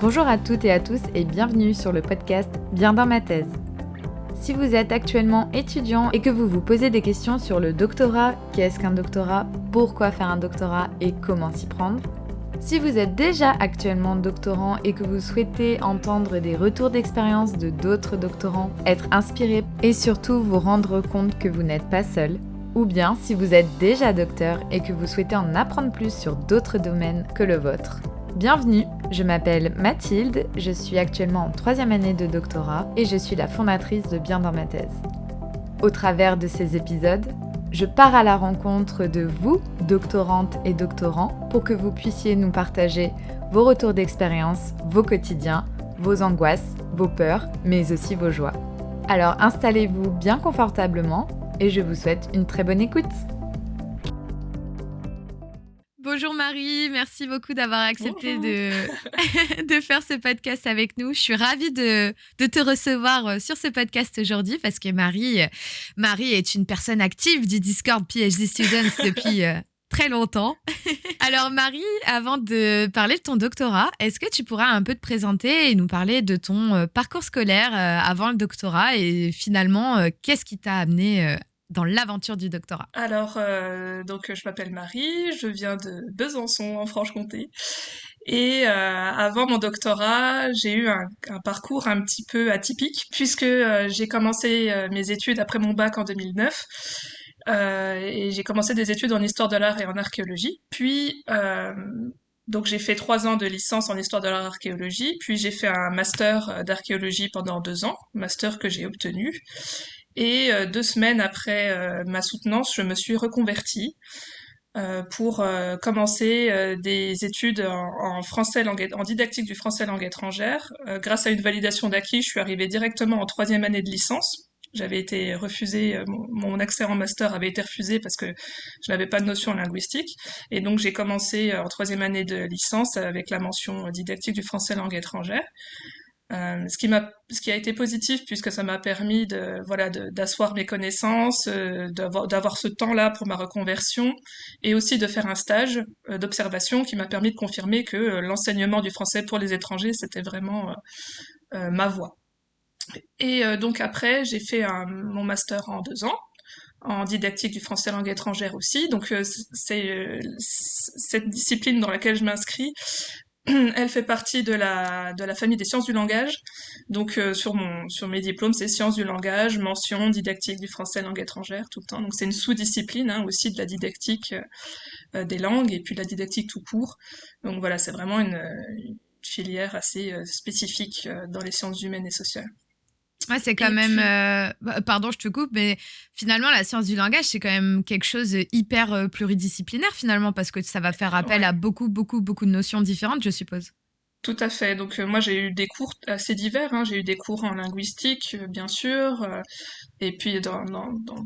Bonjour à toutes et à tous et bienvenue sur le podcast Bien dans ma thèse. Si vous êtes actuellement étudiant et que vous vous posez des questions sur le doctorat, qu'est-ce qu'un doctorat, pourquoi faire un doctorat et comment s'y prendre, si vous êtes déjà actuellement doctorant et que vous souhaitez entendre des retours d'expérience de d'autres doctorants, être inspiré et surtout vous rendre compte que vous n'êtes pas seul, ou bien si vous êtes déjà docteur et que vous souhaitez en apprendre plus sur d'autres domaines que le vôtre. Bienvenue, je m'appelle Mathilde, je suis actuellement en 3e année de doctorat et je suis la fondatrice de Bien dans ma thèse. Au travers de ces épisodes, je pars à la rencontre de vous, doctorantes et doctorants, pour que vous puissiez nous partager vos retours d'expérience, vos quotidiens, vos angoisses, vos peurs, mais aussi vos joies. Alors installez-vous bien confortablement et je vous souhaite une très bonne écoute. Bonjour Marie, merci beaucoup d'avoir accepté de faire ce podcast avec nous. Je suis ravie de te recevoir sur ce podcast aujourd'hui parce que Marie est une personne active du Discord PhD Students depuis très longtemps. Alors Marie, avant de parler de ton doctorat, est-ce que tu pourras un peu te présenter et nous parler de ton parcours scolaire avant le doctorat et finalement, qu'est-ce qui t'a amené dans l'aventure du doctorat? Alors, je m'appelle Marie, je viens de Besançon en Franche-Comté. Et avant mon doctorat, j'ai eu un parcours un petit peu atypique puisque j'ai commencé mes études après mon bac en 2009. Et j'ai commencé des études en histoire de l'art et en archéologie. Puis, donc j'ai fait 3 ans de licence en histoire de l'art et archéologie. Puis j'ai fait un master d'archéologie pendant 2 ans, master que j'ai obtenu. Et 2 semaines après ma soutenance, je me suis reconvertie pour commencer des études en français en didactique du français langue étrangère. Grâce à une validation d'acquis, je suis arrivée directement en 3e année de licence. J'avais été refusée, mon accès en master avait été refusé parce que je n'avais pas de notion linguistique. Et donc j'ai commencé en 3e année de licence avec la mention didactique du français langue étrangère. Ce qui a été positif puisque ça m'a permis d'asseoir mes connaissances, d'avoir ce temps-là pour ma reconversion et aussi de faire un stage d'observation qui m'a permis de confirmer que l'enseignement du français pour les étrangers, c'était vraiment ma voie. Et donc après, j'ai fait mon master en 2 ans en didactique du français langue étrangère aussi. Donc c'est cette discipline dans laquelle je m'inscris, elle fait partie de la famille des sciences du langage. Donc sur mes diplômes, c'est sciences du langage, mention didactique du français langue étrangère tout le temps. Donc c'est une sous-discipline aussi de la didactique des langues et puis de la didactique tout court. Donc voilà, c'est vraiment une filière assez spécifique dans les sciences humaines et sociales. Ouais, c'est quand Et même... puis pardon, je te coupe, mais finalement, la science du langage, c'est quand même quelque chose de hyper pluridisciplinaire, finalement, parce que ça va faire appel à ouais, beaucoup, beaucoup, beaucoup de notions différentes, je suppose. tout à fait. Donc moi j'ai eu des cours assez divers, hein. J'ai eu des cours en linguistique, bien sûr, et puis dans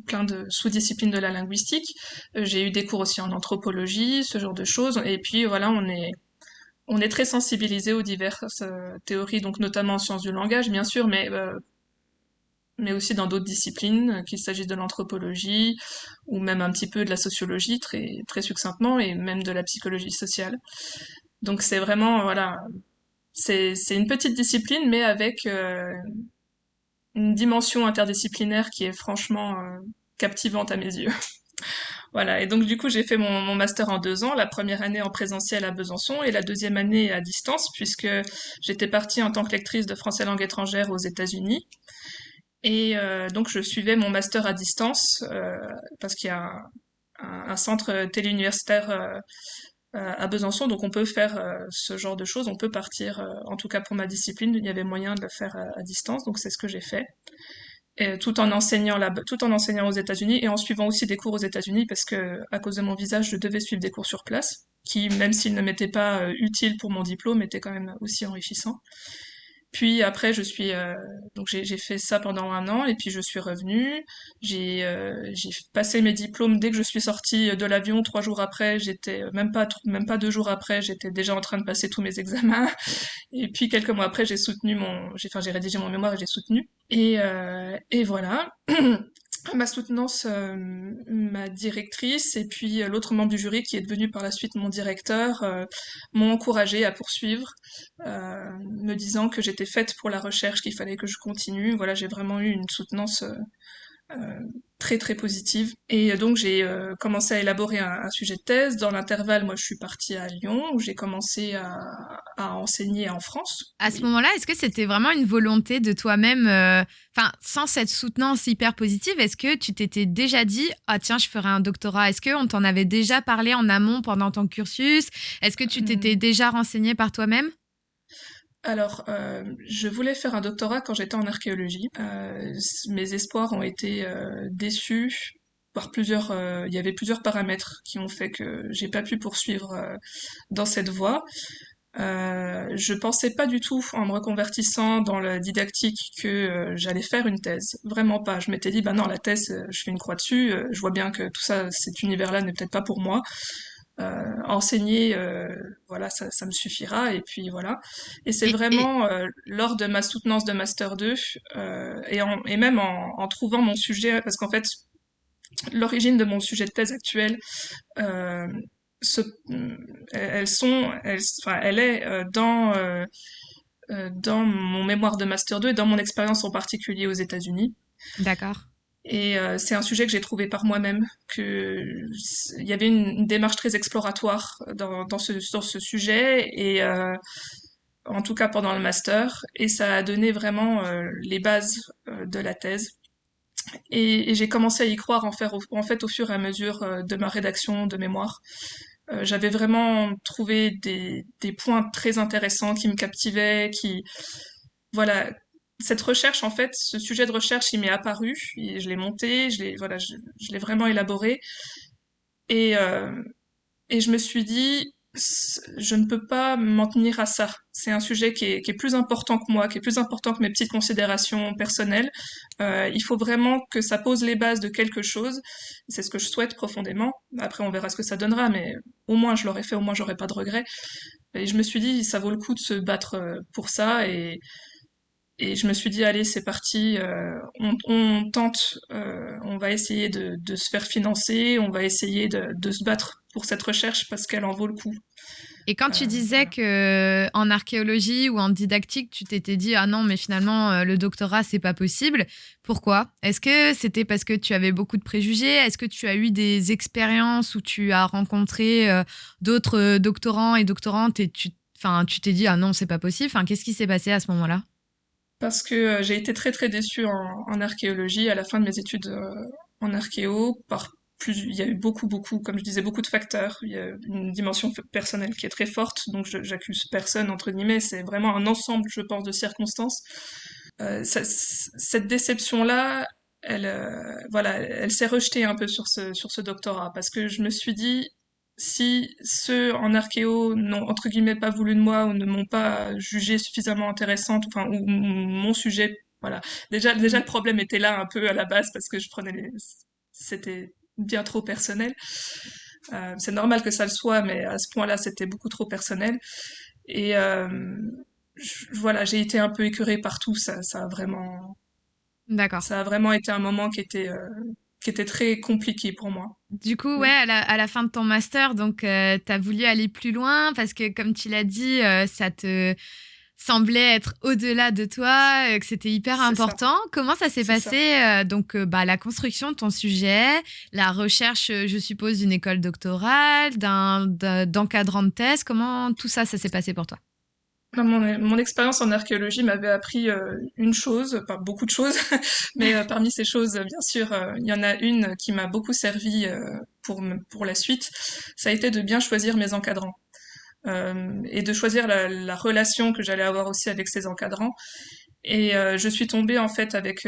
plein de sous-disciplines de la linguistique. J'ai eu des cours aussi en anthropologie, ce genre de choses. Et puis voilà, on est très sensibilisé aux diverses théories, donc notamment en sciences du langage, bien sûr, mais aussi dans d'autres disciplines, qu'il s'agisse de l'anthropologie ou même un petit peu de la sociologie, très très succinctement, et même de la psychologie sociale. Donc c'est vraiment voilà, c'est une petite discipline, mais avec une dimension interdisciplinaire qui est franchement captivante à mes yeux. Voilà, et donc du coup j'ai fait mon master en 2 ans, la première année en présentiel à Besançon et la deuxième année à distance, puisque j'étais partie en tant que lectrice de français langue étrangère aux États-Unis. Et donc je suivais mon master à distance, parce qu'il y a un centre téléuniversitaire à Besançon, donc on peut faire ce genre de choses, on peut partir, en tout cas pour ma discipline, il y avait moyen de le faire à distance, donc c'est ce que j'ai fait. Et tout en enseignant aux États-Unis et en suivant aussi des cours aux États-Unis parce que à cause de mon visage, je devais suivre des cours sur place, qui même s'ils ne m'étaient pas utiles pour mon diplôme, étaient quand même aussi enrichissants. Puis après, donc j'ai fait ça pendant un an et puis je suis revenue. J'ai passé mes diplômes dès que je suis sortie de l'avion. 3 jours après, j'étais même pas 2 jours après, j'étais déjà en train de passer tous mes examens. Et puis quelques mois après, j'ai rédigé mon mémoire et j'ai soutenu. Et voilà. ma soutenance, ma directrice et puis l'autre membre du jury qui est devenu par la suite mon directeur m'ont encouragée à poursuivre, me disant que j'étais faite pour la recherche, qu'il fallait que je continue. Voilà, j'ai vraiment eu une soutenance euh, très très positive. Et donc j'ai commencé à élaborer un sujet de thèse. Dans l'intervalle, moi je suis partie à Lyon où j'ai commencé à enseigner en France. À ce Oui. moment-là, est-ce que c'était vraiment une volonté de toi-même, enfin, sans cette soutenance hyper positive, est-ce que tu t'étais déjà dit, ah tiens, je ferai un doctorat? Est-ce qu'on t'en avait déjà parlé en amont pendant ton cursus? Est-ce que tu t'étais Hum, déjà renseigné par toi-même? Alors, je voulais faire un doctorat quand j'étais en archéologie. Mes espoirs ont été déçus par plusieurs. Il y avait plusieurs paramètres qui ont fait que j'ai pas pu poursuivre dans cette voie. Je pensais pas du tout, en me reconvertissant dans la didactique, que j'allais faire une thèse. Vraiment pas. Je m'étais dit, bah non, la thèse, je fais une croix dessus. Je vois bien que tout ça, cet univers-là n'est peut-être pas pour moi. Enseigner, voilà, ça me suffira. Et puis voilà. Et c'est Et vraiment lors de ma soutenance de Master 2 et même en trouvant mon sujet, parce qu'en fait, l'origine de mon sujet de thèse actuel, euh, se, enfin, elle est dans mon mémoire de Master 2 et dans mon expérience en particulier aux États-Unis. d'accord. Et c'est un sujet que j'ai trouvé par moi-même, il y avait une démarche très exploratoire dans ce sujet, et en tout cas pendant le master, et ça a donné vraiment les bases de la thèse. Et j'ai commencé à y croire en fait au fur et à mesure de ma rédaction de mémoire. J'avais vraiment trouvé des points très intéressants qui me captivaient, voilà, cette recherche, en fait, ce sujet de recherche, il m'est apparu, et je l'ai monté, voilà, je l'ai vraiment élaboré, et, euh, et je me suis dit, je ne peux pas m'en tenir à ça. C'est un sujet qui est plus important que moi, qui est plus important que mes petites considérations personnelles. Il faut vraiment que ça pose les bases de quelque chose. C'est ce que je souhaite profondément. Après, on verra ce que ça donnera, mais au moins je l'aurais fait, au moins j'aurais pas de regrets. Et je me suis dit, ça vaut le coup de se battre pour ça, et je me suis dit, allez, c'est parti, on tente, on va essayer de se faire financer, on va essayer de se battre pour cette recherche parce qu'elle en vaut le coup. Et quand tu disais Voilà. que en archéologie ou en didactique, tu t'étais dit ah non, mais finalement le doctorat c'est pas possible. Pourquoi? Est-ce que c'était parce que tu avais beaucoup de préjugés? Est-ce que tu as eu des expériences où tu as rencontré d'autres doctorants et doctorantes et enfin, tu t'es dit ah non, c'est pas possible. Enfin, qu'est-ce qui s'est passé à ce moment-là? Parce que j'ai été très très déçue en archéologie à la fin de mes études en archéo. Il y a eu beaucoup, comme je disais, beaucoup de facteurs. Il y a une dimension personnelle qui est très forte, donc j'accuse personne entre guillemets. C'est vraiment un ensemble, je pense, de circonstances. Cette déception-là, voilà, elle s'est rejetée un peu sur ce doctorat parce que je me suis dit, si ceux en archéo n'ont entre guillemets pas voulu de moi ou ne m'ont pas jugé suffisamment intéressante, enfin, ou mon sujet, voilà. Déjà le problème était là un peu à la base parce que c'était bien trop personnel. C'est normal que ça le soit, mais à ce point-là, c'était beaucoup trop personnel. Et voilà, j'ai été un peu écœurée partout. D'accord. Ça a vraiment été un moment qui était très compliqué pour moi. Du coup, ouais, Oui, à la fin de ton master, donc tu as voulu aller plus loin parce que, comme tu l'as dit, ça te semblait être au-delà de toi, que c'était hyper c'est ça, important. Comment ça s'est c'est ça. passé, donc bah, la construction de ton sujet, la recherche, je suppose, d'une école doctorale, d'encadrant de thèse. Comment tout ça, ça s'est passé pour toi? Non, mon expérience en archéologie m'avait appris une chose, pas beaucoup de choses, mais parmi ces choses, bien sûr, il y en a une qui m'a beaucoup servi pour la suite. Ça a été de bien choisir mes encadrants et de choisir la relation que j'allais avoir aussi avec ces encadrants. Et je suis tombée en fait avec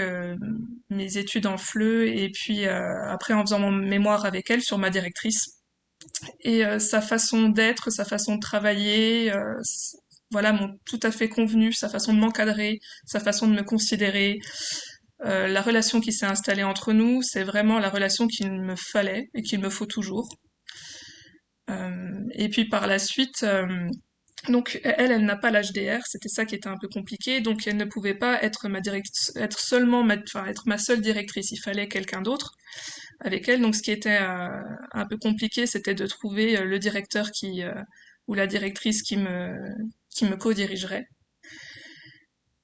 mes études en FLE et puis après en faisant mon mémoire avec elle sur ma directrice. Et sa façon d'être, sa façon de travailler, voilà, m'ont tout à fait convenu, sa façon de m'encadrer, sa façon de me considérer, la relation qui s'est installée entre nous, c'est vraiment la relation qu'il me fallait et qu'il me faut toujours. Et puis par la suite, Donc elle n'a pas l'HDR, c'était ça qui était un peu compliqué, donc elle ne pouvait pas être être seulement enfin, être ma seule directrice, il fallait quelqu'un d'autre avec elle. Donc ce qui était un peu compliqué, c'était de trouver le directeur ou la directrice qui me co-dirigerait.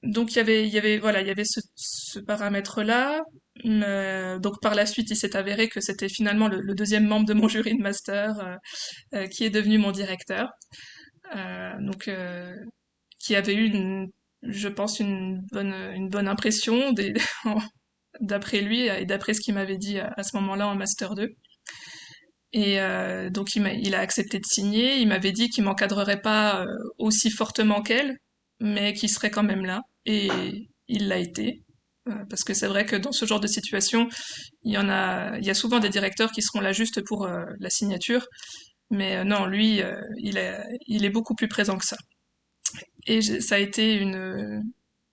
Donc voilà, il y avait ce paramètre-là. Donc par la suite, il s'est avéré que c'était finalement le deuxième membre de mon jury de master qui est devenu mon directeur. Donc qui avait eu je pense une bonne impression d'après lui et d'après ce qu'il m'avait dit à ce moment-là en master 2. Et donc il a accepté de signer. Il m'avait dit qu'il m'encadrerait pas aussi fortement qu'elle, mais qu'il serait quand même là. Et il l'a été. Parce que c'est vrai que dans ce genre de situation, il y a souvent des directeurs qui seront là juste pour la signature. Mais non, lui, il est beaucoup plus présent que ça. Et ça a été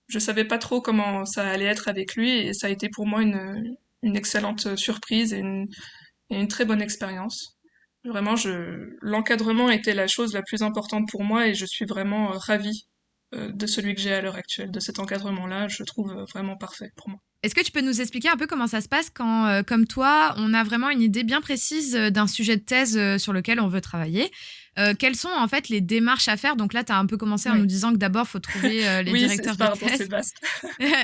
je savais pas trop comment ça allait être avec lui, et ça a été pour moi une excellente surprise et une très bonne expérience. Vraiment, l'encadrement était la chose la plus importante pour moi et je suis vraiment ravie de celui que j'ai à l'heure actuelle, de cet encadrement-là. Je trouve vraiment parfait pour moi. Est-ce que tu peux nous expliquer un peu comment ça se passe quand, comme toi, on a vraiment une idée bien précise d'un sujet de thèse sur lequel on veut travailler? Quelles sont en fait les démarches à faire? Donc là, tu as un peu commencé en Oui, nous disant que d'abord, il faut trouver les oui, directeurs de pardon, c'est thèse. vaste.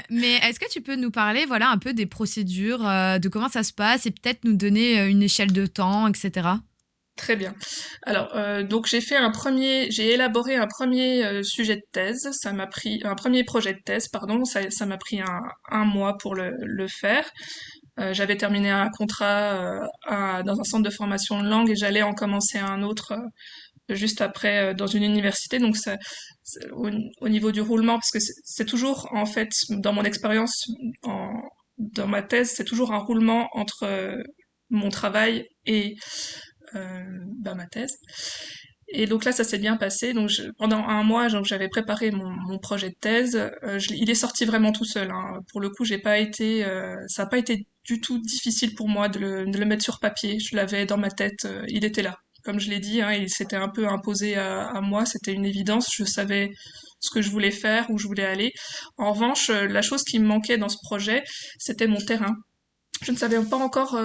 Mais est-ce que tu peux nous parler voilà, un peu des procédures, de comment ça se passe et peut-être nous donner une échelle de temps, etc. Très bien. Alors, donc j'ai élaboré un premier sujet de thèse. Ça m'a pris un premier projet de thèse, pardon. Ça m'a pris un mois pour le faire. J'avais terminé un contrat dans un centre de formation de langue et j'allais en commencer un autre juste après dans une université. Donc, au niveau du roulement, parce que c'est toujours en fait dans mon expérience dans ma thèse, c'est toujours un roulement entre mon travail et ma thèse. Et donc là, ça s'est bien passé. Donc pendant un mois, j'avais préparé mon projet de thèse. Il est sorti vraiment tout seul, hein. Pour le coup, j'ai pas été, ça n'a pas été du tout difficile pour moi de le mettre sur papier. Je l'avais dans ma tête, il était là. Comme je l'ai dit, hein, il s'était un peu imposé à moi. C'était une évidence. Je savais ce que je voulais faire, où je voulais aller. En revanche, la chose qui me manquait dans ce projet, c'était mon terrain. Je ne savais pas encore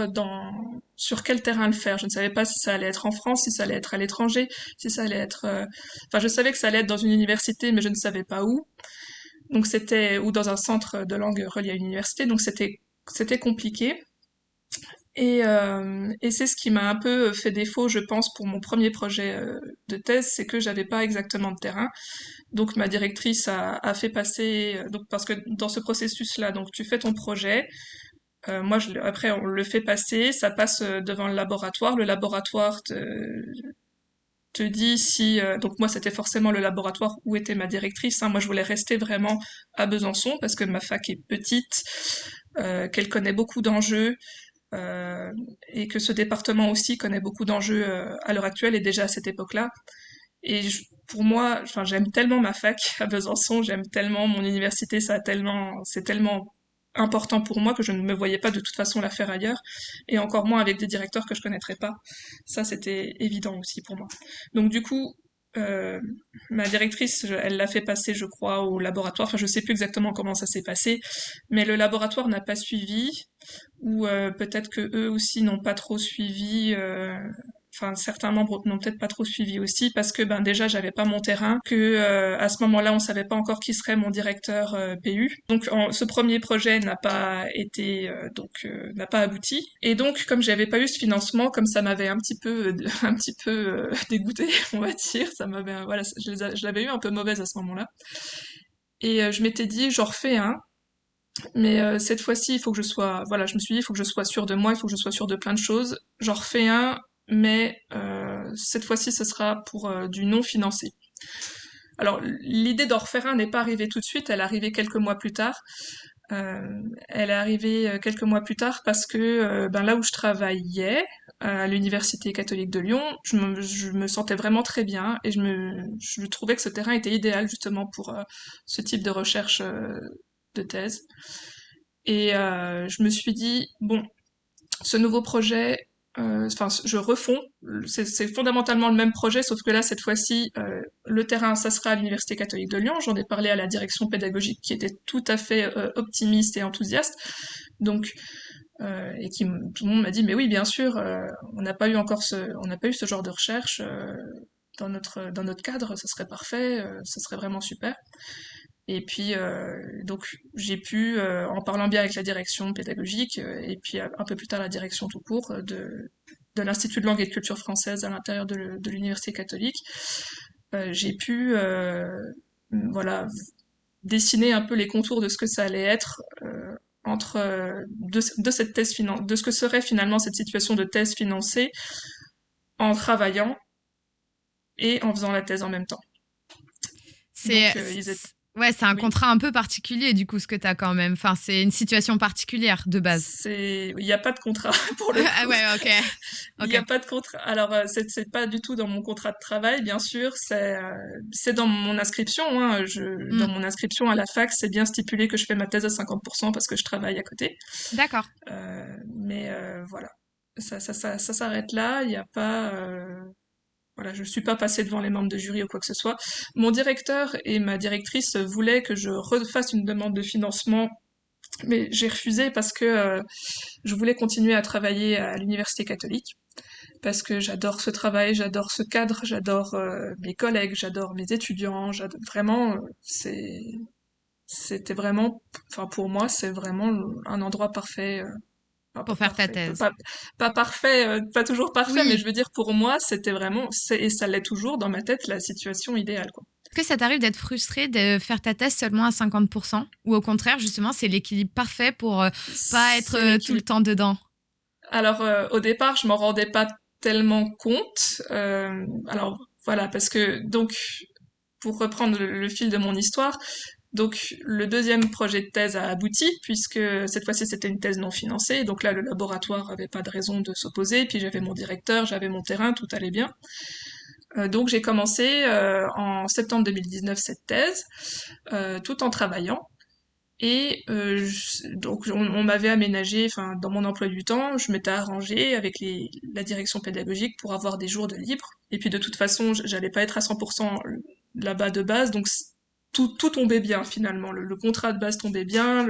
sur quel terrain le faire. Je ne savais pas si ça allait être en France, si ça allait être à l'étranger, si ça allait être. Enfin, je savais que ça allait être dans une université, mais je ne savais pas où. Donc ou dans un centre de langue relié à une université. Donc c'était compliqué. Et c'est ce qui m'a un peu fait défaut, je pense, pour mon premier projet de thèse, c'est que j'avais pas exactement de terrain. Donc ma directrice a fait passer, donc parce que dans ce processus-là, donc tu fais ton projet, moi, après, on le fait passer, ça passe devant le laboratoire. Le laboratoire te dit si... donc moi, c'était forcément le laboratoire où était ma directrice, hein. Moi, je voulais rester vraiment à Besançon parce que ma fac est petite, qu'elle connaît beaucoup d'enjeux euh, et que ce département aussi connaît beaucoup d'enjeux à l'heure actuelle et déjà à cette époque-là. Pour moi, enfin, j'aime tellement ma fac à Besançon, j'aime tellement mon université, c'est tellement important pour moi que je ne me voyais pas de toute façon la faire ailleurs, et encore moins avec des directeurs que je connaîtrais pas. Ça, c'était évident aussi pour moi. Donc du coup, euh, ma directrice, elle l'a fait passer, je crois, au laboratoire. Enfin, je sais plus exactement comment ça s'est passé, mais le laboratoire n'a pas suivi, ou peut-être que eux aussi n'ont pas trop suivi. Enfin, certains membres n'ont peut-être pas trop suivi aussi parce que ben déjà j'avais pas mon terrain, que à ce moment-là on savait pas encore qui serait mon directeur PU. Donc ce premier projet n'a pas été n'a pas abouti. Et donc comme j'avais pas eu ce financement, comme ça m'avait un petit peu un petit peu dégoûté, on va dire, ça m'avait voilà, je l'avais eu un peu mauvaise à ce moment-là. Et je m'étais dit j'en refais un, mais cette fois-ci, il faut que je sois, voilà, je me suis dit, il faut que je sois sûre de moi, il faut que je sois sûre de plein de choses. J'en refais un, mais cette fois-ci, ce sera pour du non financé. Alors, l'idée d'en refaire un n'est pas arrivée tout de suite, elle est arrivée quelques mois plus tard. Elle est arrivée quelques mois plus tard parce que ben là où je travaillais, à l'Université catholique de Lyon, je me sentais vraiment très bien et je trouvais que ce terrain était idéal justement pour ce type de recherche de thèse. Et je me suis dit, bon, ce nouveau projet, enfin, je refonds. C'est fondamentalement le même projet, sauf que là, cette fois-ci, le terrain, ça sera à l'Université catholique de Lyon. J'en ai parlé à la direction pédagogique qui était tout à fait optimiste et enthousiaste. Donc, tout le monde m'a dit, mais oui, bien sûr, on n'a pas eu ce genre de recherche dans notre cadre, ça serait parfait, ça serait vraiment super. Et puis, donc, j'ai pu, en parlant bien avec la direction pédagogique, et puis un peu plus tard la direction tout court de l'Institut de langue et de culture française à l'intérieur de l'Université catholique, j'ai pu, voilà, dessiner un peu les contours de ce que ça allait être entre de cette de ce que serait finalement cette situation de thèse financée en travaillant et en faisant la thèse en même temps. C'est, Donc, ils étaient... ouais, c'est un Oui. contrat un peu particulier, du coup, ce que tu as quand même. Enfin, c'est une situation particulière de base. Il n'y a pas de contrat pour le coup. Ah ouais, ok. Il n'y a pas de contrat. Alors, c'est pas du tout dans mon contrat de travail, bien sûr. C'est dans mon inscription. Hein. Dans mon inscription à la fac, c'est bien stipulé que je fais ma thèse à 50% parce que je travaille à côté. D'accord. Mais voilà. Ça s'arrête là. Il n'y a pas. Voilà, je suis pas passée devant les membres de jury ou quoi que ce soit. Mon directeur et ma directrice voulaient que je refasse une demande de financement, mais j'ai refusé parce que je voulais continuer à travailler à l'université catholique parce que j'adore ce travail, j'adore ce cadre, j'adore mes collègues, j'adore mes étudiants, vraiment c'était vraiment, enfin pour moi c'est vraiment un endroit parfait. Enfin, pas Pour faire ta parfait, thèse. pas parfait, pas toujours parfait, mais je Oui. veux dire pour moi c'était vraiment, et ça l'est toujours dans ma tête, la situation idéale quoi. Est-ce que ça t'arrive d'être frustré de faire ta thèse seulement à 50%? Ou au contraire, justement, c'est l'équilibre parfait pour pas être C'est tout le l'équilibre. temps dedans? Alors au départ je m'en rendais pas tellement compte. Alors voilà parce que donc pour reprendre le fil de mon histoire, donc le deuxième projet de thèse a abouti, puisque cette fois-ci c'était une thèse non financée, donc là le laboratoire avait pas de raison de s'opposer, puis j'avais mon directeur, j'avais mon terrain, tout allait bien. Donc j'ai commencé en septembre 2019 cette thèse, tout en travaillant. Et donc on m'avait aménagé, enfin dans mon emploi du temps, je m'étais arrangée avec la direction pédagogique pour avoir des jours de libre. Et puis de toute façon, j'allais pas être à 100% là-bas de base, donc tout tombait bien finalement. Le contrat de base tombait bien,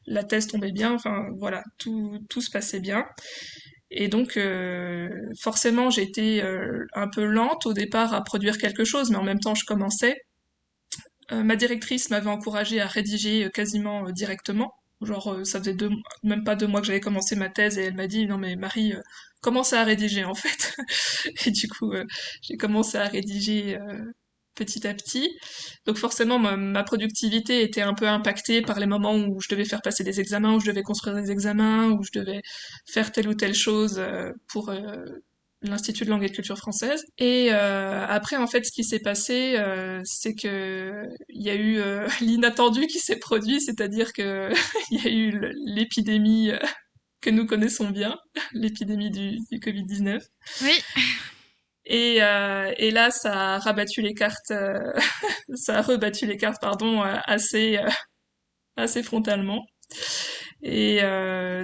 la thèse tombait bien, enfin voilà, tout se passait bien. Et donc forcément j'ai été un peu lente au départ à produire quelque chose, mais en même temps je commençais. Ma directrice m'avait encouragée à rédiger quasiment directement. Genre, ça faisait même pas 2 mois que j'avais commencé ma thèse et elle m'a dit non mais Marie, commence à rédiger en fait. Et du coup, j'ai commencé à rédiger petit à petit. Donc forcément, ma productivité était un peu impactée par les moments où je devais faire passer des examens, où je devais construire des examens, où je devais faire telle ou telle chose pour l'Institut de langue et de culture française. Et après, en fait, ce qui s'est passé, c'est que il y a eu l'inattendu qui s'est produit, c'est-à-dire que il y a eu l'épidémie que nous connaissons bien, l'épidémie du Covid-19. Oui. Et là, ça a rabattu les cartes, ça a rebattu les cartes, pardon, assez frontalement. Et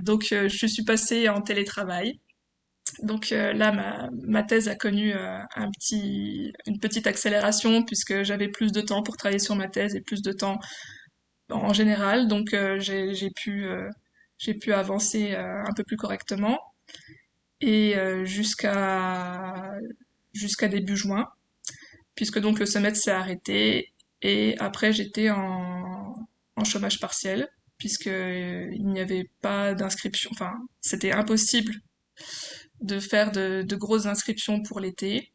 donc, je suis passée en télétravail. Donc là, ma thèse a connu une petite accélération puisque j'avais plus de temps pour travailler sur ma thèse et plus de temps en général. Donc j'ai pu avancer un peu plus correctement et jusqu'à début juin, puisque donc le semestre s'est arrêté et après j'étais en chômage partiel puisque il n'y avait pas d'inscription. Enfin, c'était impossible de faire de grosses inscriptions pour l'été,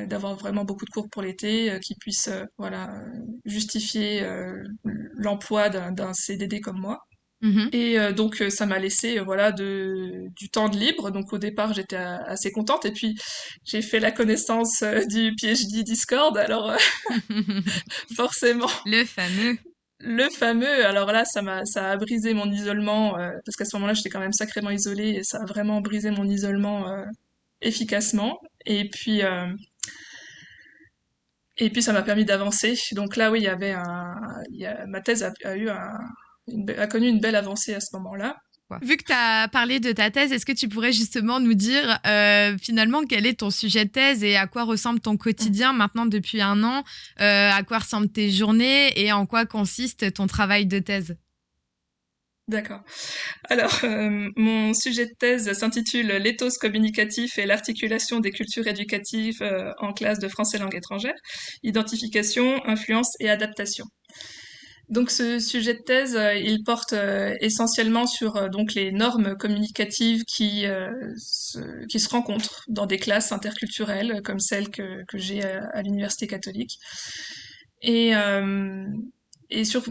d'avoir vraiment beaucoup de cours pour l'été qui puissent voilà justifier l'emploi d'un CDD comme moi. Mhm. Et donc ça m'a laissé voilà du temps de libre. Donc au départ j'étais assez contente et puis j'ai fait la connaissance du PhD Discord. Alors forcément Le fameux. le fameux. Alors là ça a brisé mon isolement parce qu'à ce moment-là j'étais quand même sacrément isolée et ça a vraiment brisé mon isolement efficacement. Et puis ça m'a permis d'avancer. Donc là, oui, ma thèse a connu une belle avancée à ce moment-là. quoi. Vu que tu as parlé de ta thèse, est-ce que tu pourrais justement nous dire finalement quel est ton sujet de thèse et à quoi ressemble ton quotidien maintenant depuis 1 an, à quoi ressemblent tes journées et en quoi consiste ton travail de thèse? D'accord. Alors, mon sujet de thèse s'intitule L'éthos communicatif et l'articulation des cultures éducatives en classe de français langue étrangère, identification, influence et adaptation. Donc ce sujet de thèse, il porte essentiellement sur donc les normes communicatives qui se rencontrent dans des classes interculturelles comme celle que j'ai à l'Université catholique. Et, euh, et sur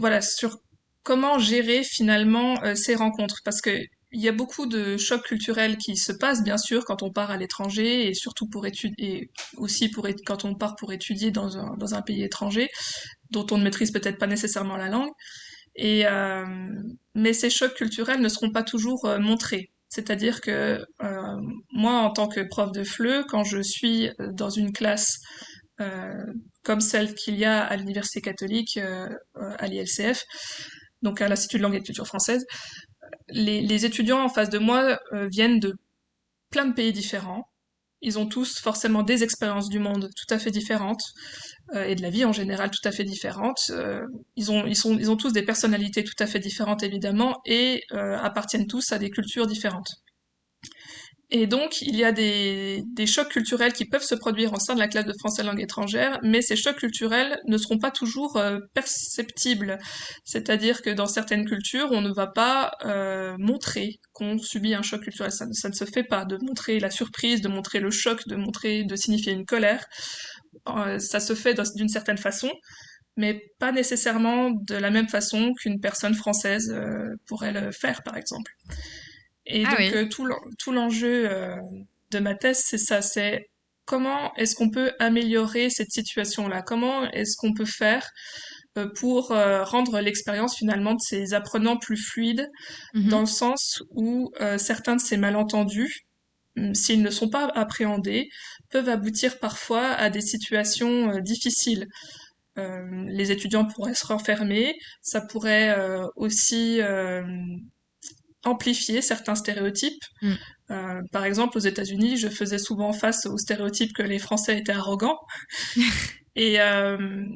comment gérer finalement ces rencontres. Parce que il y a beaucoup de chocs culturels qui se passent, bien sûr, quand on part à l'étranger et surtout pour étudier, et aussi quand on part pour étudier dans un pays étranger dont on ne maîtrise peut-être pas nécessairement la langue. Et, mais ces chocs culturels ne seront pas toujours montrés. C'est-à-dire que moi, en tant que prof de FLE, quand je suis dans une classe euh, comme celle qu'il y a à l'Université catholique, à l'ILCF, donc à l'Institut de langue et de culture française, les étudiants en face de moi viennent de plein de pays différents. Ils ont tous forcément des expériences du monde tout à fait différentes et de la vie en général tout à fait différentes. Ils ont tous des personnalités tout à fait différentes évidemment et appartiennent tous à des cultures différentes. Et donc, il y a des chocs culturels qui peuvent se produire en sein de la classe de français langue étrangère, mais ces chocs culturels ne seront pas toujours perceptibles. C'est-à-dire que dans certaines cultures, on ne va pas montrer qu'on subit un choc culturel. Ça ne se fait pas de montrer la surprise, de montrer le choc, de signifier une colère. Ça se fait d'une certaine façon, mais pas nécessairement de la même façon qu'une personne française pourrait le faire, par exemple. Et Ah donc oui. tout l'enjeu de ma thèse, c'est ça, c'est comment est-ce qu'on peut améliorer cette situation-là? Comment est-ce qu'on peut faire pour rendre l'expérience finalement de ces apprenants plus fluide, dans Mhm. le sens où certains de ces malentendus, s'ils ne sont pas appréhendés, peuvent aboutir parfois à des situations difficiles. Les étudiants pourraient se renfermer, ça pourrait aussi amplifier certains stéréotypes. Mm. Par exemple, aux États-Unis, je faisais souvent face au stéréotype que les Français étaient arrogants. Et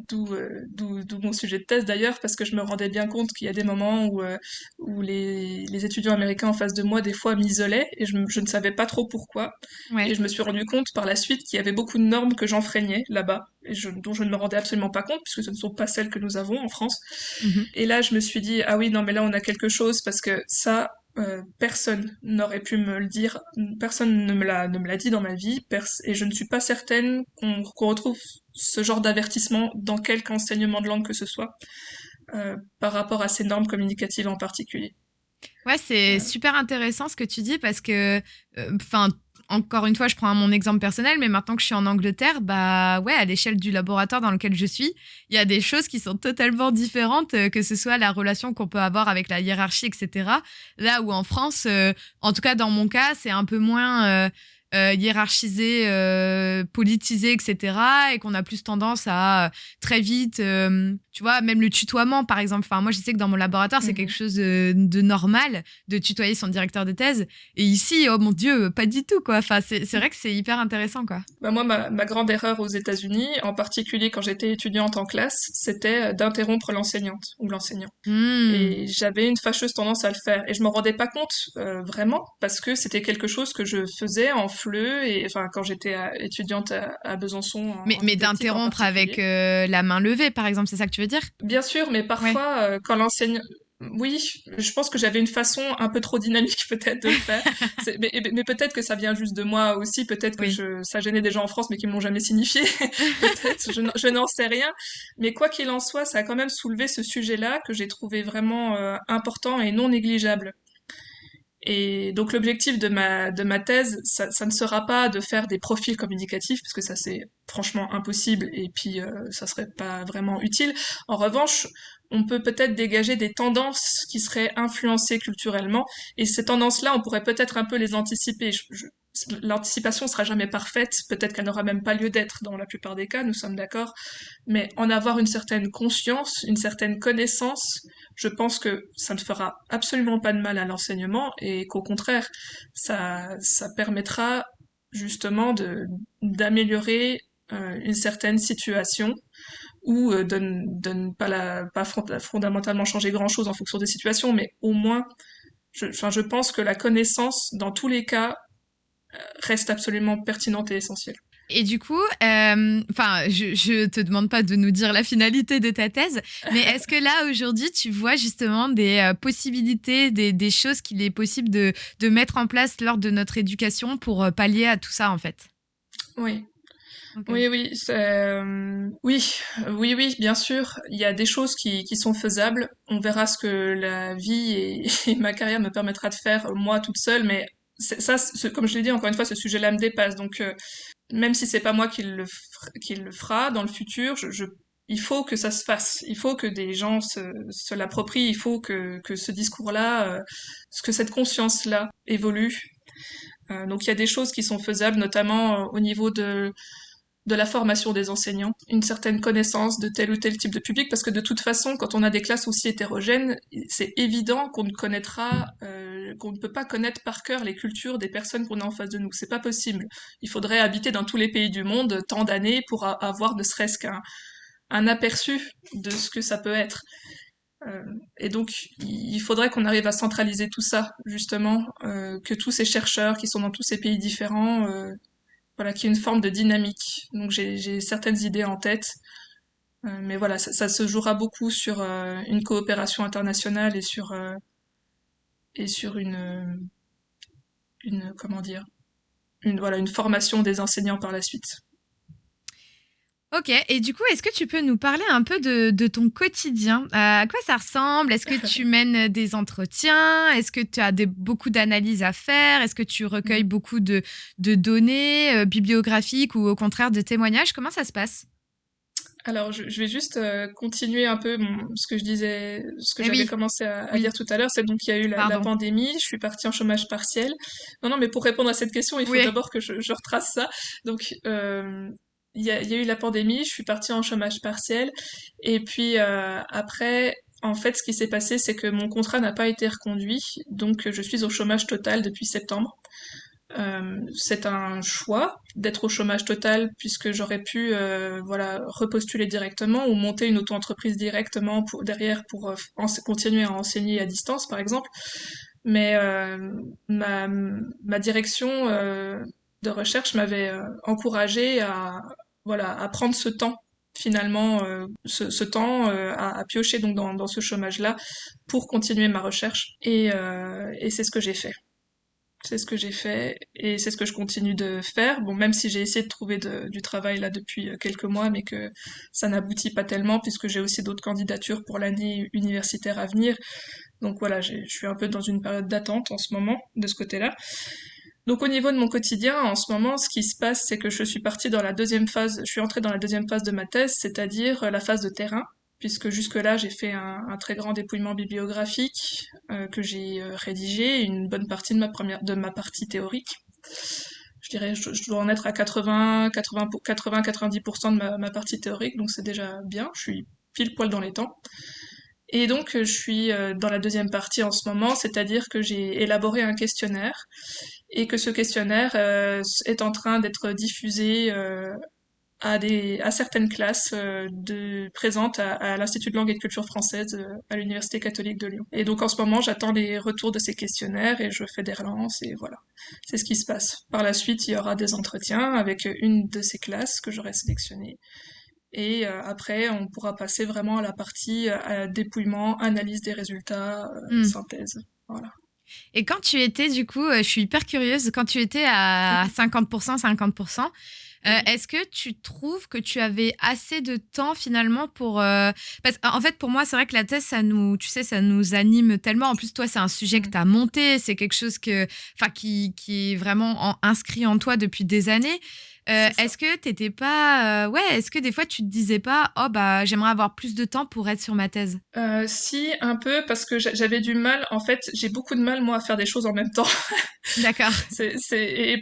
d'où mon sujet de thèse d'ailleurs, parce que je me rendais bien compte qu'il y a des moments où les étudiants américains en face de moi, des fois, m'isolaient, et je ne savais pas trop pourquoi. Et Ouais. je me suis rendu compte par la suite qu'il y avait beaucoup de normes que j'enfreignais là-bas, dont je ne me rendais absolument pas compte, puisque ce ne sont pas celles que nous avons en France. Mhm. Et là, je me suis dit, ah oui, non, mais là, on a quelque chose, parce que ça, personne n'aurait pu me le dire, personne ne me l'a dit dans ma vie, et je ne suis pas certaine qu'on retrouve ce genre d'avertissement dans quelque enseignement de langue que ce soit, par rapport à ces normes communicatives en particulier. Ouais, c'est Euh, super intéressant ce que tu dis parce que, enfin, encore une fois, je prends mon exemple personnel, mais maintenant que je suis en Angleterre, bah ouais, à l'échelle du laboratoire dans lequel je suis, il y a des choses qui sont totalement différentes, que ce soit la relation qu'on peut avoir avec la hiérarchie, etc. Là où en France, en tout cas dans mon cas, c'est un peu moins hiérarchisé, politisé, etc. Et qu'on a plus tendance à très vite, tu vois, même le tutoiement, par exemple. Enfin, moi, je sais que dans mon laboratoire, c'est quelque mhm. chose de normal de tutoyer son directeur de thèse. Et ici, oh mon Dieu, pas du tout, quoi. Enfin, c'est vrai que c'est hyper intéressant, quoi. Bah moi, ma grande erreur aux États-Unis, en particulier quand j'étais étudiante en classe, c'était d'interrompre l'enseignante ou l'enseignant. Hmm. Et j'avais une fâcheuse tendance à le faire. Et je me rendais pas compte vraiment, parce que c'était quelque chose que je faisais en FLE, et enfin quand j'étais étudiante à Besançon en Mais didactique en d'interrompre avec particulier. la main levée, par exemple, c'est ça que tu veux dire? Bien sûr, mais Ouais. parfois quand l'enseignant... Oui, je pense que j'avais une façon un peu trop dynamique peut-être de le faire. Mais peut-être que ça vient juste de moi aussi, peut-être que Oui. ça gênait des gens en France mais qui me l'ont jamais signifié. Peut-être, je n'en sais rien. Mais quoi qu'il en soit, ça a quand même soulevé ce sujet-là que j'ai trouvé vraiment important et non négligeable. Et donc l'objectif de ma thèse, ça ne sera pas de faire des profils communicatifs, parce que ça c'est franchement impossible, et puis ça serait pas vraiment utile. En revanche, on peut peut-être dégager des tendances qui seraient influencées culturellement, et ces tendances-là, on pourrait peut-être un peu les anticiper. l'anticipation sera jamais parfaite, peut-être qu'elle n'aura même pas lieu d'être dans la plupart des cas, nous sommes d'accord, mais en avoir une certaine conscience, une certaine connaissance, je pense que ça ne fera absolument pas de mal à l'enseignement et qu'au contraire, ça permettra justement d'améliorer une certaine situation ou de ne pas fondamentalement changer grand-chose en fonction des situations, mais au moins, je pense que la connaissance, dans tous les cas, reste absolument pertinente et essentielle. Et du coup, je te demande pas de nous dire la finalité de ta thèse, mais est-ce que là, aujourd'hui, tu vois justement des possibilités, des choses qu'il est possible de mettre en place lors de notre éducation pour pallier à tout ça, en fait? Oui. Okay. Oui, bien sûr. Il y a des choses qui sont faisables. On verra ce que la vie et ma carrière me permettra de faire moi toute seule, mais comme je l'ai dit encore une fois, ce sujet-là me dépasse. Donc, même si c'est pas moi qui le fera dans le futur, il faut que ça se fasse. Il faut que des gens se l'approprient. Il faut que ce discours-là, que cette conscience-là évolue. Donc, il y a des choses qui sont faisables, notamment au niveau de la formation des enseignants, une certaine connaissance de tel ou tel type de public, parce que de toute façon, quand on a des classes aussi hétérogènes, c'est évident qu'on ne peut pas connaître par cœur les cultures des personnes qu'on a en face de nous. C'est pas possible. Il faudrait habiter dans tous les pays du monde tant d'années pour avoir ne serait-ce qu'un aperçu de ce que ça peut être. Et donc, il faudrait qu'on arrive à centraliser tout ça, justement, que tous ces chercheurs qui sont dans tous ces pays différents voilà, qui est une forme de dynamique. Donc j'ai certaines idées en tête, mais voilà, ça se jouera beaucoup sur une coopération internationale et sur une comment dire, une formation des enseignants par la suite. Ok, et du coup, est-ce que tu peux nous parler un peu de ton quotidien? À quoi ça ressemble? Est-ce que tu mènes des entretiens? Est-ce que tu as beaucoup d'analyses à faire? Est-ce que tu recueilles beaucoup de données bibliographiques ou au contraire de témoignages? Comment ça se passe? Alors, je vais juste continuer un peu ce que je disais, ce que Eh j'avais oui, commencé à oui, dire tout à l'heure. C'est donc qu'il y a eu la pardon. pandémie, je suis partie en chômage partiel. Non, mais pour répondre à cette question, il faut Oui. d'abord que je retrace ça. Donc, il y a eu la pandémie, je suis partie en chômage partiel. Et puis après, en fait, ce qui s'est passé, c'est que mon contrat n'a pas été reconduit. Donc, je suis au chômage total depuis septembre. C'est un choix d'être au chômage total puisque j'aurais pu voilà repostuler directement ou monter une auto-entreprise directement pour continuer à enseigner à distance par exemple. Mais ma direction de recherche m'avait encouragée à prendre ce temps finalement ce temps à piocher donc dans ce chômage-là pour continuer ma recherche et c'est ce que j'ai fait. C'est ce que j'ai fait et c'est ce que je continue de faire. Bon, même si j'ai essayé de trouver du travail là depuis quelques mois, mais que ça n'aboutit pas tellement puisque j'ai aussi d'autres candidatures pour l'année universitaire à venir. Donc voilà, je suis un peu dans une période d'attente en ce moment de ce côté-là. Donc au niveau de mon quotidien, en ce moment, ce qui se passe, c'est que je suis partie dans la deuxième phase, je suis entrée dans la deuxième phase de ma thèse, c'est-à-dire la phase de terrain, puisque jusque-là, j'ai fait un très grand dépouillement bibliographique que j'ai rédigé, une bonne partie de ma partie théorique. Je dirais, je dois en être à 90% de ma partie théorique, donc c'est déjà bien, je suis pile poil dans les temps. Et donc, je suis dans la deuxième partie en ce moment, c'est-à-dire que j'ai élaboré un questionnaire et que ce questionnaire est en train d'être diffusé à certaines classes présentes à l'Institut de langue et de culture française à l'Université catholique de Lyon. Et donc en ce moment, j'attends les retours de ces questionnaires et je fais des relances et voilà. C'est ce qui se passe. Par la suite, il y aura des entretiens avec une de ces classes que j'aurai sélectionnées. Et après, on pourra passer vraiment à la partie dépouillement, analyse des résultats, Hmm. synthèse. Voilà. Et quand tu étais, du coup, je suis hyper curieuse, quand tu étais à 50%, 50%, est-ce que tu trouves que tu avais assez de temps finalement pour... Parce qu'en fait, pour moi, c'est vrai que la thèse, tu sais, ça nous anime tellement. En plus, toi, c'est un sujet que tu as monté, c'est quelque chose qui est vraiment inscrit en toi depuis des années. c'est ça. Est-ce que t'étais pas... est-ce que des fois tu te disais pas, oh bah j'aimerais avoir plus de temps pour être sur ma thèse? Si, un peu, parce que j'avais du mal, en fait, j'ai beaucoup de mal, moi, à faire des choses en même temps. D'accord. Et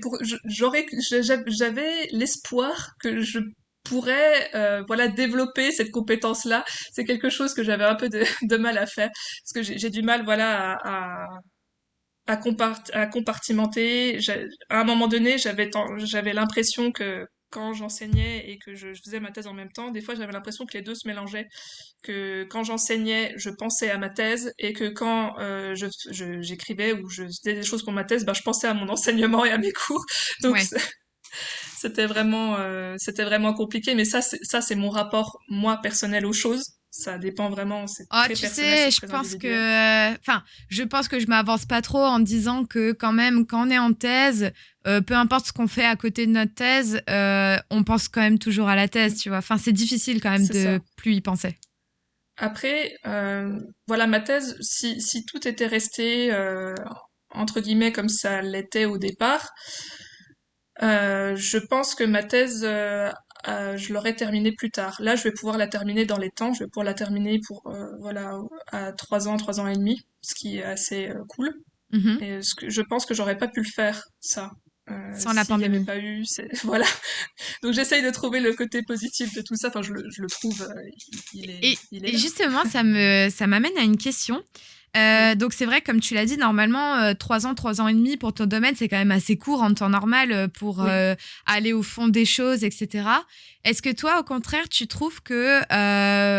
j'avais l'espoir que je pourrais, voilà, développer cette compétence-là. C'est quelque chose que j'avais un peu de mal à faire, parce que j'ai du mal, voilà, à compartimenter. À un moment donné, j'avais l'impression que quand j'enseignais et que je faisais ma thèse en même temps, des fois j'avais l'impression que les deux se mélangeaient, que quand j'enseignais, je pensais à ma thèse et que quand j'écrivais ou je faisais des choses pour ma thèse, ben, je pensais à mon enseignement et à mes cours. Donc Ouais. c'était vraiment compliqué. Mais ça c'est mon rapport moi personnel aux choses. Ça dépend vraiment, c'est Oh, très tu personnel, sais, c'est je très pense individuel. que, enfin, je pense que je m'avance pas trop en disant que quand même, quand on est en thèse, peu importe ce qu'on fait à côté de notre thèse, on pense quand même toujours à la thèse, tu vois. Enfin, c'est difficile quand même C'est de ça. plus y penser. Après, voilà, ma thèse, si tout était resté entre guillemets comme ça l'était au départ, je pense que ma thèse, je l'aurais terminée plus tard. Là, je vais pouvoir la terminer dans les temps. Je vais pouvoir la terminer pour voilà à 3 ans et demi, ce qui est assez cool. Mhm. Et je pense que j'aurais pas pu le faire ça. Sans la S'il n'y avait pandémie. pas eu, voilà. Donc j'essaye de trouver le côté positif de tout ça. Enfin, je le trouve, il est Et là. justement, ça m'amène à une question. Oui, Donc c'est vrai, comme tu l'as dit, normalement, 3 ans et demi pour ton domaine, c'est quand même assez court en temps normal pour oui. aller au fond des choses, etc. Est-ce que toi, au contraire, tu trouves que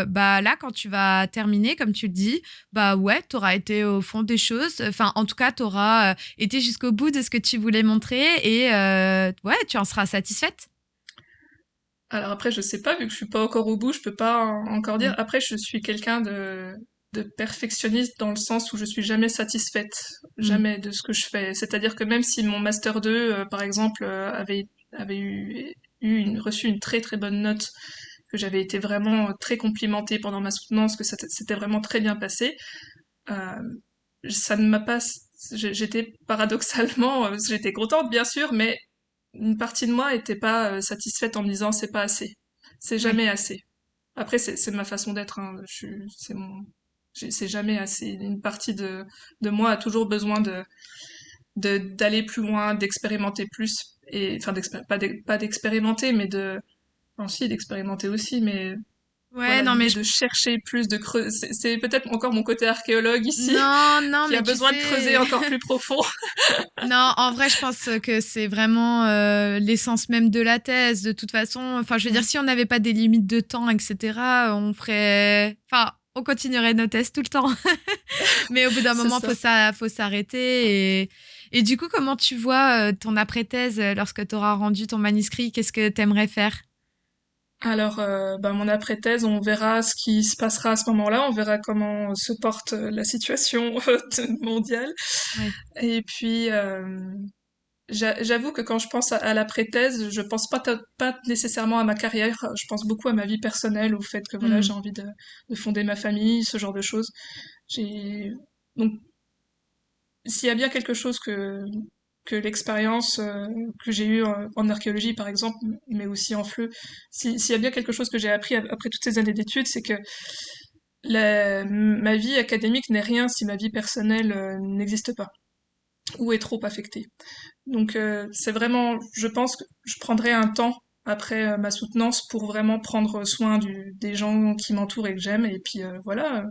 bah là, quand tu vas terminer, comme tu le dis, bah ouais, t'auras été au fond des choses. Enfin, en tout cas, t'auras été jusqu'au bout de ce que tu voulais montrer et ouais, tu en seras satisfaite. Alors après, je sais pas, vu que je suis pas encore au bout, je peux pas encore dire. Ouais. Après, je suis quelqu'un de perfectionniste dans le sens où je suis jamais satisfaite, Mm. jamais de ce que je fais. C'est-à-dire que même si mon master 2, par exemple, avait reçu une très très bonne note, que j'avais été vraiment très complimentée pendant ma soutenance, que c'était vraiment très bien passé, euh, ça ne m'a pas, j'étais paradoxalement, j'étais contente bien sûr, mais une partie de moi était pas satisfaite en me disant c'est pas assez, c'est Ouais. jamais assez. Après c'est ma façon d'être, hein. C'est mon, c'est jamais assez. Une partie de moi a toujours besoin de d'aller plus loin, d'expérimenter plus et enfin pas d'expérimenter mais de, enfin si d'expérimenter aussi, mais Ouais, voilà, non, mais l'idée de chercher plus, de creuser, c'est peut-être encore mon côté archéologue ici, non, non, qui a mais tu besoin de creuser sais. encore plus profond. Non, en vrai, je pense que c'est vraiment l'essence même de la thèse. De toute façon, enfin, je veux dire, Mm, si on n'avait pas des limites de temps, etc., on ferait, enfin, on continuerait nos thèses tout le temps. Mais au bout d'un c'est moment, ça. faut s'arrêter. Et du coup, comment tu vois ton après-thèse lorsque tu auras rendu ton manuscrit? Qu'est-ce que tu aimerais faire? Alors, ben, mon après-thèse, on verra ce qui se passera à ce moment-là, on verra comment se porte la situation mondiale. Ouais. Et puis, j'avoue que quand je pense à l'après-thèse, je pense pas nécessairement à ma carrière, je pense beaucoup à ma vie personnelle, au fait que voilà, j'ai Hmm. envie de fonder ma famille, ce genre de choses. J'ai donc s'il y a bien quelque chose que l'expérience que j'ai eue en archéologie par exemple, mais aussi en FLE, s'il y a bien quelque chose que j'ai appris après toutes ces années d'études, c'est que ma vie académique n'est rien si ma vie personnelle n'existe pas ou est trop affectée. Donc c'est vraiment, je pense que je prendrai un temps après ma soutenance pour vraiment prendre soin des gens qui m'entourent et que j'aime, et puis voilà,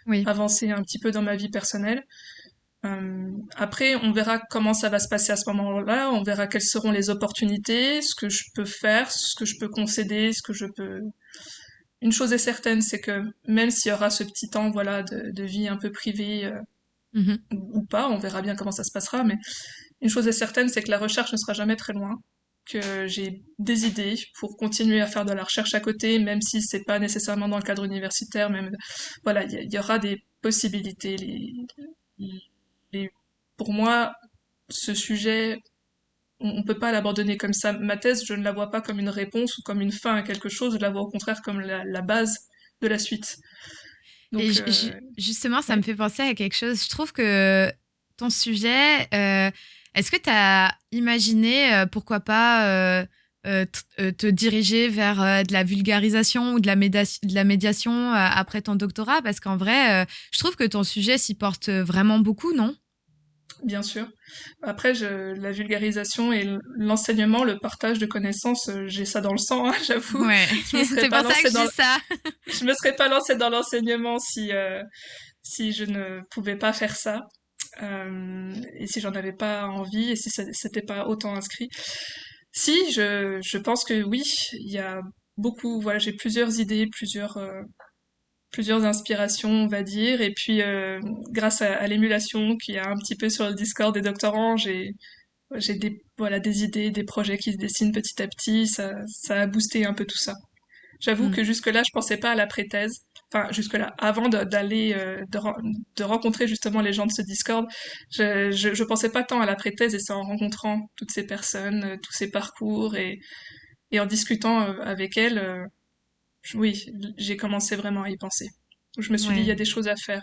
Oui. avancer un petit peu dans ma vie personnelle. Après, on verra comment ça va se passer à ce moment-là, on verra quelles seront les opportunités, ce que je peux faire, ce que je peux concéder, ce que je peux... Une chose est certaine, c'est que même s'il y aura ce petit temps, voilà, de vie un peu privée, Mhm. ou pas, on verra bien comment ça se passera, mais une chose est certaine, c'est que la recherche ne sera jamais très loin, que j'ai des idées pour continuer à faire de la recherche à côté, même si c'est pas nécessairement dans le cadre universitaire, même, voilà, il y aura des possibilités, les- pour moi, ce sujet, on peut pas l'abandonner comme ça. Ma thèse, je ne la vois pas comme une réponse ou comme une fin à quelque chose, je la vois au contraire comme la base de la suite. Et Donc, justement, ça me oui. fait penser à quelque chose. Je trouve que ton sujet, est-ce que tu as imaginé, pourquoi pas, te diriger vers de la vulgarisation ou de la médiation après ton doctorat? Parce qu'en vrai, je trouve que ton sujet s'y porte vraiment beaucoup, non? Bien sûr. Après, la vulgarisation et l'enseignement, le partage de connaissances, j'ai ça dans le sang, hein, j'avoue. Ouais, Je me serais c'est pas pour ça que lancée je dis ça. je me serais pas lancée dans l'enseignement si je ne pouvais pas faire ça. Et si j'en avais pas envie et si c'était pas autant inscrit. Si, je pense que oui, il y a beaucoup, voilà, j'ai plusieurs idées, plusieurs inspirations, on va dire. Et puis, grâce à l'émulation qu'il y a un petit peu sur le Discord des doctorants, j'ai voilà, des idées, des projets qui se dessinent petit à petit. Ça a boosté un peu tout ça. J'avoue Mm. que jusque-là, je pensais pas à la pré-thèse. Enfin, jusque-là, avant d'aller, de rencontrer justement les gens de ce Discord, je pensais pas tant à la pré-thèse et c'est en rencontrant toutes ces personnes, tous ces parcours et en discutant avec elles, oui, j'ai commencé vraiment à y penser. Je me suis dit, il y a Ouais. des choses à faire,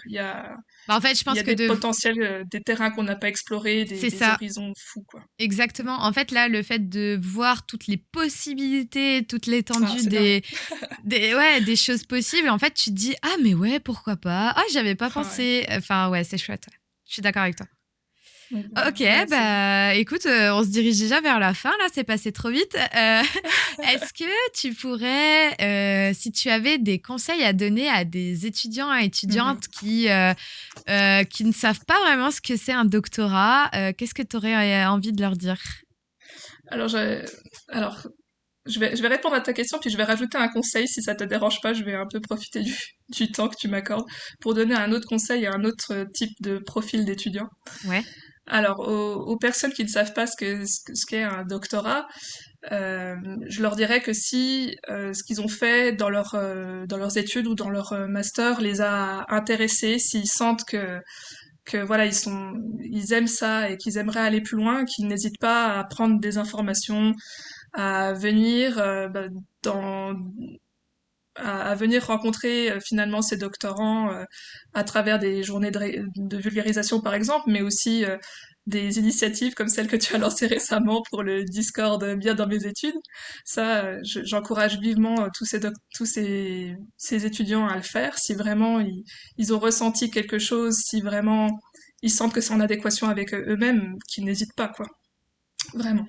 Bah, en fait, je il y pense a que des potentiels, des terrains qu'on n'a pas explorés, c'est des ça. horizons fous, quoi. Exactement. En fait, là, le fait de voir toutes les possibilités, toute Ah, l'étendue c'est dingue. des choses possibles, en fait, tu te dis, ah, mais ouais, pourquoi pas? Ah, j'avais pas Ah ouais. pensé. Enfin, ouais, c'est chouette. Ouais. Je suis d'accord avec toi. Donc voilà, Ok, ouais, c'est... bah écoute, on se dirige déjà vers la fin, là, c'est passé trop vite. Est-ce que tu pourrais, si tu avais des conseils à donner à des étudiants et Mhm. étudiantes qui ne savent pas vraiment ce que c'est un doctorat, qu'est-ce que tu aurais envie de leur dire? Alors, alors, je vais répondre à ta question, puis je vais rajouter un conseil, si ça te dérange pas, je vais un peu profiter du temps que tu m'accordes pour donner un autre conseil à un autre type de profil d'étudiant. Ouais. Alors, aux personnes qui ne savent pas ce qu'est un doctorat, je leur dirais que si ce qu'ils ont fait dans leurs études ou dans leur master les a intéressés, s'ils sentent que voilà, ils aiment ça et qu'ils aimeraient aller plus loin, qu'ils n'hésitent pas à prendre des informations, à venir dans à venir rencontrer finalement ces doctorants à travers des journées de vulgarisation par exemple, mais aussi des initiatives comme celle que tu as lancée récemment pour le Discord bien dans mes études. Ça, j'encourage vivement ces étudiants à le faire si vraiment ils ont ressenti quelque chose, si vraiment ils sentent que c'est en adéquation avec eux-mêmes, qu'ils n'hésitent pas, quoi. Vraiment.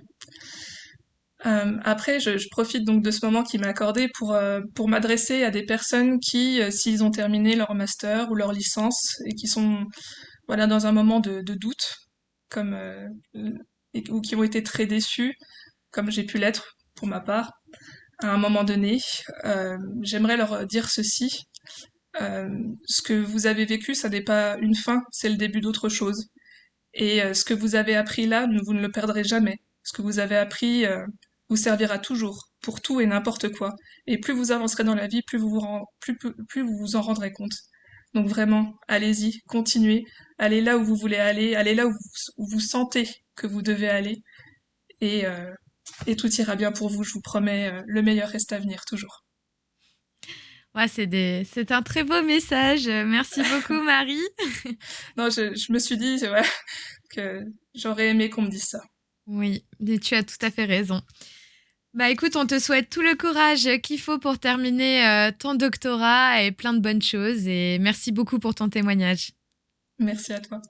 Après, je profite donc de ce moment qui m'est accordé pour m'adresser à des personnes qui, s'ils ont terminé leur master ou leur licence et qui sont voilà dans un moment de doute, comme ou qui ont été très déçus, comme j'ai pu l'être pour ma part, à un moment donné, j'aimerais leur dire ceci. Euh, ce que vous avez vécu, ça n'est pas une fin, c'est le début d'autre chose. Et ce que vous avez appris là, vous ne le perdrez jamais. Ce que vous avez appris vous servira toujours, pour tout et n'importe quoi. Et plus vous avancerez dans la vie, plus vous vous en rendrez compte. Donc vraiment, allez-y, continuez, allez là où vous voulez aller, allez là où vous sentez que vous devez aller, et, euh, et tout ira bien pour vous, je vous promets, le meilleur reste à venir, toujours. Ouais, c'est un très beau message. Merci beaucoup, Marie. Non, je me suis dit ouais, que j'aurais aimé qu'on me dise ça. Oui, tu as tout à fait raison. Bah écoute, on te souhaite tout le courage qu'il faut pour terminer ton doctorat et plein de bonnes choses. Et merci beaucoup pour ton témoignage. Merci à toi.